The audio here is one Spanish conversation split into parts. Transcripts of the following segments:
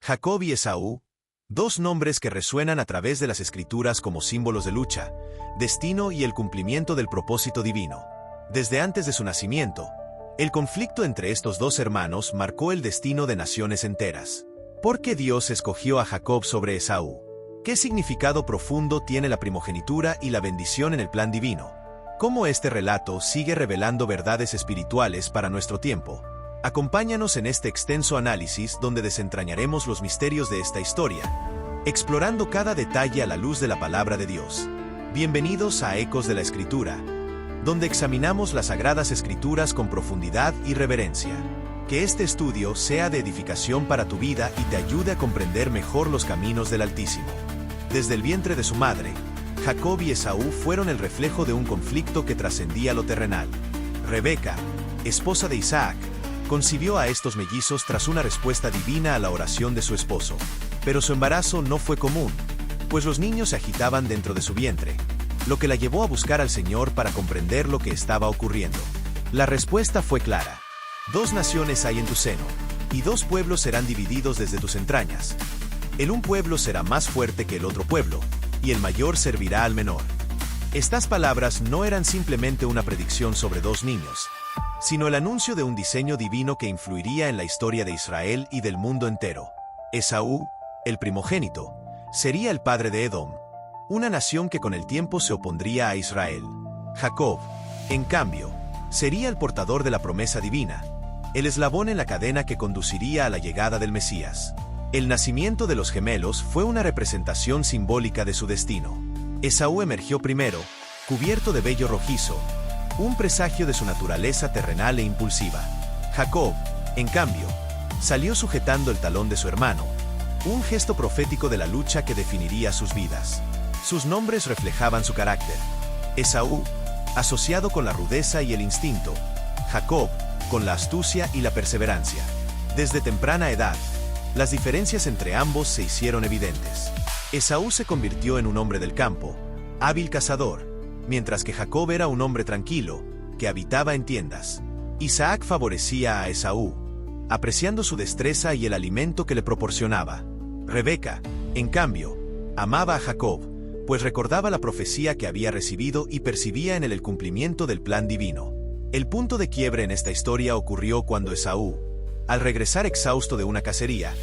Jacob y Esaú, dos nombres que resuenan a través de las Escrituras como símbolos de lucha, destino y el cumplimiento del propósito divino. Desde antes de su nacimiento, el conflicto entre estos dos hermanos marcó el destino de naciones enteras. ¿Por qué Dios escogió a Jacob sobre Esaú? ¿Qué significado profundo tiene la primogenitura y la bendición en el plan divino? ¿Cómo este relato sigue revelando verdades espirituales para nuestro tiempo? Acompáñanos en este extenso análisis donde desentrañaremos los misterios de esta historia, explorando cada detalle a la luz de la palabra de Dios. Bienvenidos a Ecos de la Escritura, donde examinamos las Sagradas Escrituras con profundidad y reverencia. Que este estudio sea de edificación para tu vida y te ayude a comprender mejor los caminos del Altísimo. Desde el vientre de su madre, Jacob y Esaú fueron el reflejo de un conflicto que trascendía lo terrenal. Rebeca, esposa de Isaac, concibió a estos mellizos tras una respuesta divina a la oración de su esposo. Pero su embarazo no fue común, pues los niños se agitaban dentro de su vientre, lo que la llevó a buscar al Señor para comprender lo que estaba ocurriendo. La respuesta fue clara. 2 naciones hay en tu seno, y 2 pueblos serán divididos desde tus entrañas. El un pueblo será más fuerte que el otro pueblo, y el mayor servirá al menor. Estas palabras no eran simplemente una predicción sobre 2 niños, sino el anuncio de un diseño divino que influiría en la historia de Israel y del mundo entero. Esaú, el primogénito, sería el padre de Edom, una nación que con el tiempo se opondría a Israel. Jacob, en cambio, sería el portador de la promesa divina, el eslabón en la cadena que conduciría a la llegada del Mesías. El nacimiento de los gemelos fue una representación simbólica de su destino. Esaú emergió primero, cubierto de vello rojizo, un presagio de su naturaleza terrenal e impulsiva. Jacob, en cambio, salió sujetando el talón de su hermano, un gesto profético de la lucha que definiría sus vidas. Sus nombres reflejaban su carácter. Esaú, asociado con la rudeza y el instinto; Jacob, con la astucia y la perseverancia. Desde temprana edad, las diferencias entre ambos se hicieron evidentes. Esaú se convirtió en un hombre del campo, hábil cazador, mientras que Jacob era un hombre tranquilo, que habitaba en tiendas. Isaac favorecía a Esaú, apreciando su destreza y el alimento que le proporcionaba. Rebeca, en cambio, amaba a Jacob, pues recordaba la profecía que había recibido y percibía en él el cumplimiento del plan divino. El punto de quiebre en esta historia ocurrió cuando Esaú, al regresar exhausto de una cacería,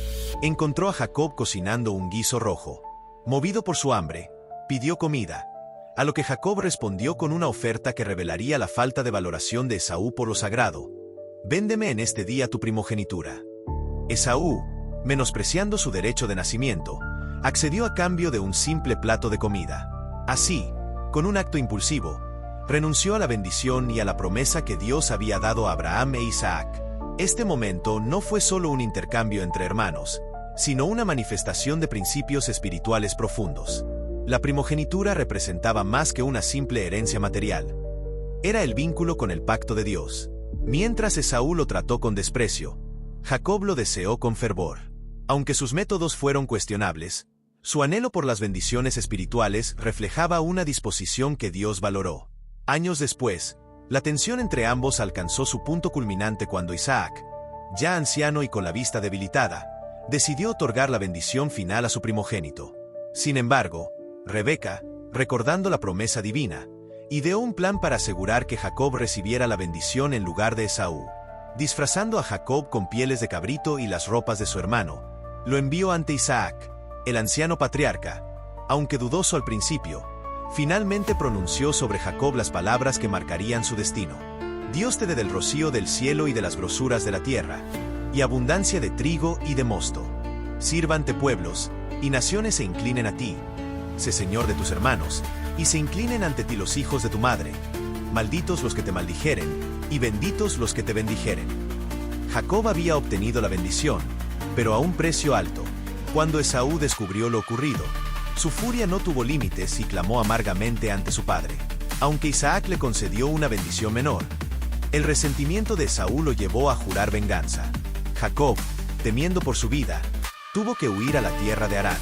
encontró a Jacob cocinando un guiso rojo. Movido por su hambre, pidió comida, a lo que Jacob respondió con una oferta que revelaría la falta de valoración de Esaú por lo sagrado. «Véndeme en este día tu primogenitura». Esaú, menospreciando su derecho de nacimiento, accedió a cambio de un simple plato de comida. Así, con un acto impulsivo, renunció a la bendición y a la promesa que Dios había dado a Abraham e Isaac. Este momento no fue solo un intercambio entre hermanos, sino una manifestación de principios espirituales profundos. La primogenitura representaba más que una simple herencia material. Era el vínculo con el pacto de Dios. Mientras Esaú lo trató con desprecio, Jacob lo deseó con fervor. Aunque sus métodos fueron cuestionables, su anhelo por las bendiciones espirituales reflejaba una disposición que Dios valoró. Años después, la tensión entre ambos alcanzó su punto culminante cuando Isaac, ya anciano y con la vista debilitada, decidió otorgar la bendición final a su primogénito. Sin embargo, Rebeca, recordando la promesa divina, ideó un plan para asegurar que Jacob recibiera la bendición en lugar de Esaú. Disfrazando a Jacob con pieles de cabrito y las ropas de su hermano, lo envió ante Isaac, el anciano patriarca. Aunque dudoso al principio, finalmente pronunció sobre Jacob las palabras que marcarían su destino. Dios te dé del rocío del cielo y de las grosuras de la tierra, y abundancia de trigo y de mosto. Sírvante pueblos, y naciones se inclinen a ti. Sé señor de tus hermanos, y se inclinen ante ti los hijos de tu madre. Malditos los que te maldijeren, y benditos los que te bendijeren. Jacob había obtenido la bendición, pero a un precio alto. Cuando Esaú descubrió lo ocurrido, su furia no tuvo límites y clamó amargamente ante su padre. Aunque Isaac le concedió una bendición menor, el resentimiento de Esaú lo llevó a jurar venganza. Jacob, temiendo por su vida, tuvo que huir a la tierra de Harán.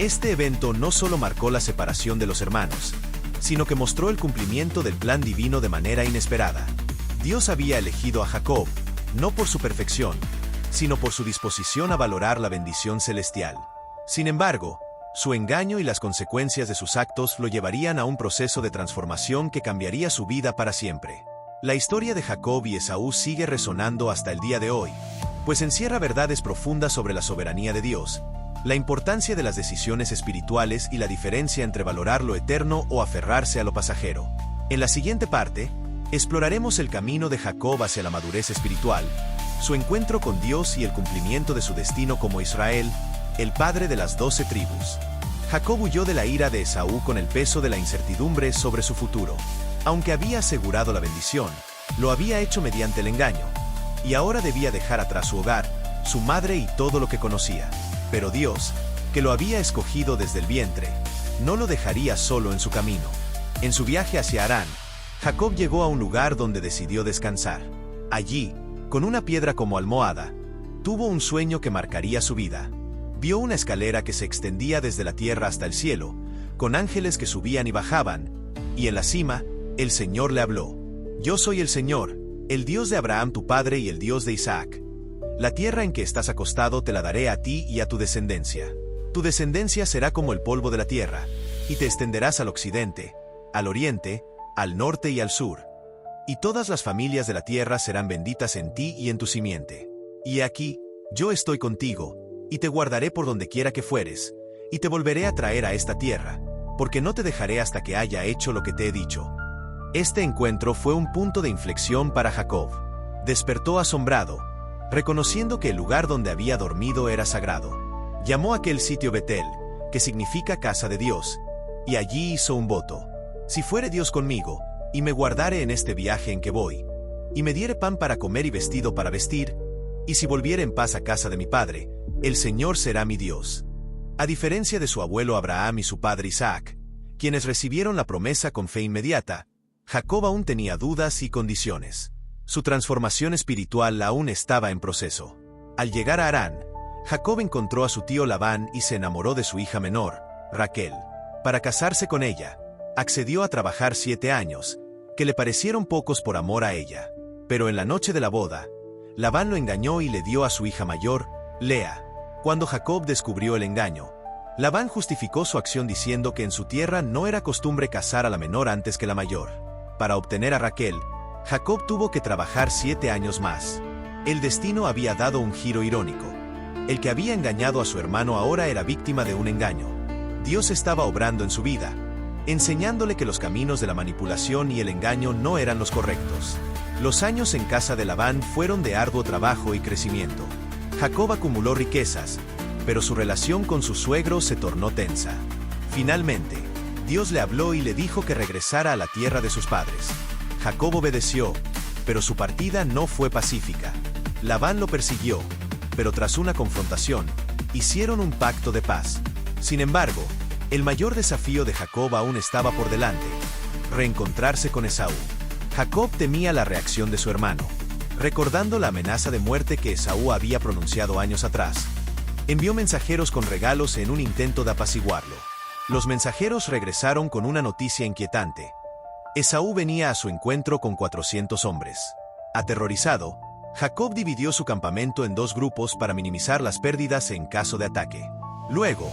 Este evento no solo marcó la separación de los hermanos, sino que mostró el cumplimiento del plan divino de manera inesperada. Dios había elegido a Jacob, no por su perfección, sino por su disposición a valorar la bendición celestial. Sin embargo, su engaño y las consecuencias de sus actos lo llevarían a un proceso de transformación que cambiaría su vida para siempre. La historia de Jacob y Esaú sigue resonando hasta el día de hoy, pues encierra verdades profundas sobre la soberanía de Dios, la importancia de las decisiones espirituales y la diferencia entre valorar lo eterno o aferrarse a lo pasajero. En la siguiente parte, exploraremos el camino de Jacob hacia la madurez espiritual, su encuentro con Dios y el cumplimiento de su destino como Israel, el padre de las 12 tribus. Jacob huyó de la ira de Esaú con el peso de la incertidumbre sobre su futuro. Aunque había asegurado la bendición, lo había hecho mediante el engaño, y ahora debía dejar atrás su hogar, su madre y todo lo que conocía. Pero Dios, que lo había escogido desde el vientre, no lo dejaría solo en su camino. En su viaje hacia Harán, Jacob llegó a un lugar donde decidió descansar. Allí, con una piedra como almohada, tuvo un sueño que marcaría su vida. Vio una escalera que se extendía desde la tierra hasta el cielo, con ángeles que subían y bajaban, y en la cima, el Señor le habló. Yo soy el Señor, el Dios de Abraham tu padre y el Dios de Isaac. La tierra en que estás acostado te la daré a ti y a tu descendencia. Tu descendencia será como el polvo de la tierra, y te extenderás al occidente, al oriente, al norte y al sur. Y todas las familias de la tierra serán benditas en ti y en tu simiente. Y aquí, yo estoy contigo, y te guardaré por donde quiera que fueres, y te volveré a traer a esta tierra, porque no te dejaré hasta que haya hecho lo que te he dicho. Este encuentro fue un punto de inflexión para Jacob. Despertó asombrado, reconociendo que el lugar donde había dormido era sagrado. Llamó a aquel sitio Betel, que significa casa de Dios, y allí hizo un voto. Si fuere Dios conmigo, y me guardare en este viaje en que voy, y me diere pan para comer y vestido para vestir, y si volviere en paz a casa de mi padre, el Señor será mi Dios. A diferencia de su abuelo Abraham y su padre Isaac, quienes recibieron la promesa con fe inmediata, Jacob aún tenía dudas y condiciones. Su transformación espiritual aún estaba en proceso. Al llegar a Harán, Jacob encontró a su tío Labán y se enamoró de su hija menor, Raquel. Para casarse con ella, accedió a trabajar 7 años, que le parecieron pocos por amor a ella. Pero en la noche de la boda, Labán lo engañó y le dio a su hija mayor, Lea. Cuando Jacob descubrió el engaño, Labán justificó su acción diciendo que en su tierra no era costumbre casar a la menor antes que la mayor. Para obtener a Raquel, Jacob tuvo que trabajar 7 años más. El destino había dado un giro irónico. El que había engañado a su hermano ahora era víctima de un engaño. Dios estaba obrando en su vida, enseñándole que los caminos de la manipulación y el engaño no eran los correctos. Los años en casa de Labán fueron de arduo trabajo y crecimiento. Jacob acumuló riquezas, pero su relación con su suegro se tornó tensa. Finalmente, Dios le habló y le dijo que regresara a la tierra de sus padres. Jacob obedeció, pero su partida no fue pacífica. Labán lo persiguió, pero tras una confrontación, hicieron un pacto de paz. Sin embargo, el mayor desafío de Jacob aún estaba por delante: reencontrarse con Esaú. Jacob temía la reacción de su hermano. Recordando la amenaza de muerte que Esaú había pronunciado años atrás, envió mensajeros con regalos en un intento de apaciguarlo. Los mensajeros regresaron con una noticia inquietante. Esaú venía a su encuentro con 400 hombres. Aterrorizado, Jacob dividió su campamento en 2 grupos para minimizar las pérdidas en caso de ataque. Luego,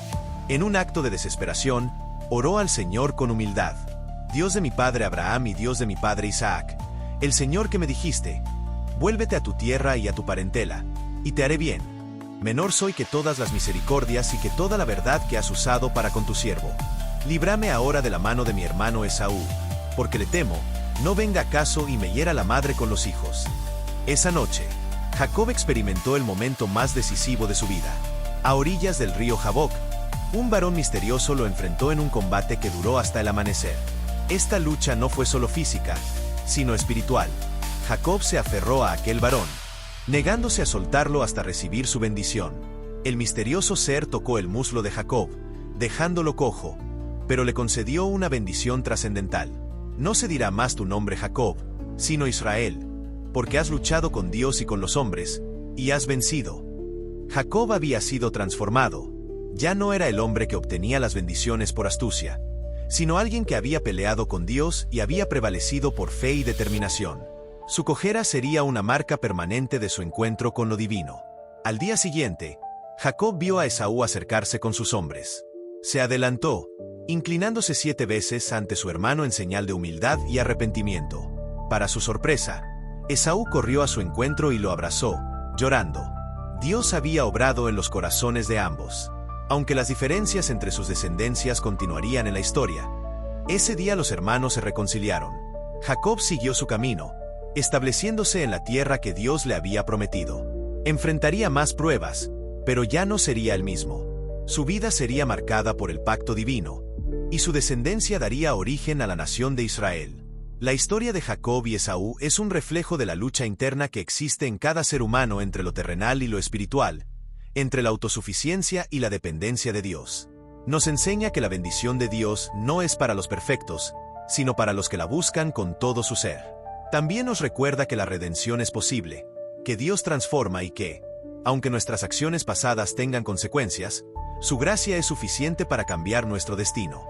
en un acto de desesperación, oró al Señor con humildad. Dios de mi padre Abraham y Dios de mi padre Isaac, el Señor que me dijiste, vuélvete a tu tierra y a tu parentela, y te haré bien. Menor soy que todas las misericordias y que toda la verdad que has usado para con tu siervo. Líbrame ahora de la mano de mi hermano Esaú, porque le temo, no venga acaso y me hiera la madre con los hijos. Esa noche, Jacob experimentó el momento más decisivo de su vida. A orillas del río Jaboc, un varón misterioso lo enfrentó en un combate que duró hasta el amanecer. Esta lucha no fue solo física, sino espiritual. Jacob se aferró a aquel varón, negándose a soltarlo hasta recibir su bendición. El misterioso ser tocó el muslo de Jacob, dejándolo cojo, pero le concedió una bendición trascendental. No se dirá más tu nombre Jacob, sino Israel, porque has luchado con Dios y con los hombres, y has vencido. Jacob había sido transformado. Ya no era el hombre que obtenía las bendiciones por astucia, sino alguien que había peleado con Dios y había prevalecido por fe y determinación. Su cojera sería una marca permanente de su encuentro con lo divino. Al día siguiente, Jacob vio a Esaú acercarse con sus hombres. Se adelantó, inclinándose 7 veces ante su hermano en señal de humildad y arrepentimiento. Para su sorpresa, Esaú corrió a su encuentro y lo abrazó, llorando. Dios había obrado en los corazones de ambos. Aunque las diferencias entre sus descendencias continuarían en la historia, ese día los hermanos se reconciliaron. Jacob siguió su camino, estableciéndose en la tierra que Dios le había prometido. Enfrentaría más pruebas, pero ya no sería el mismo. Su vida sería marcada por el pacto divino, y su descendencia daría origen a la nación de Israel. La historia de Jacob y Esaú es un reflejo de la lucha interna que existe en cada ser humano entre lo terrenal y lo espiritual, entre la autosuficiencia y la dependencia de Dios. Nos enseña que la bendición de Dios no es para los perfectos, sino para los que la buscan con todo su ser. También nos recuerda que la redención es posible, que Dios transforma y que, aunque nuestras acciones pasadas tengan consecuencias, su gracia es suficiente para cambiar nuestro destino.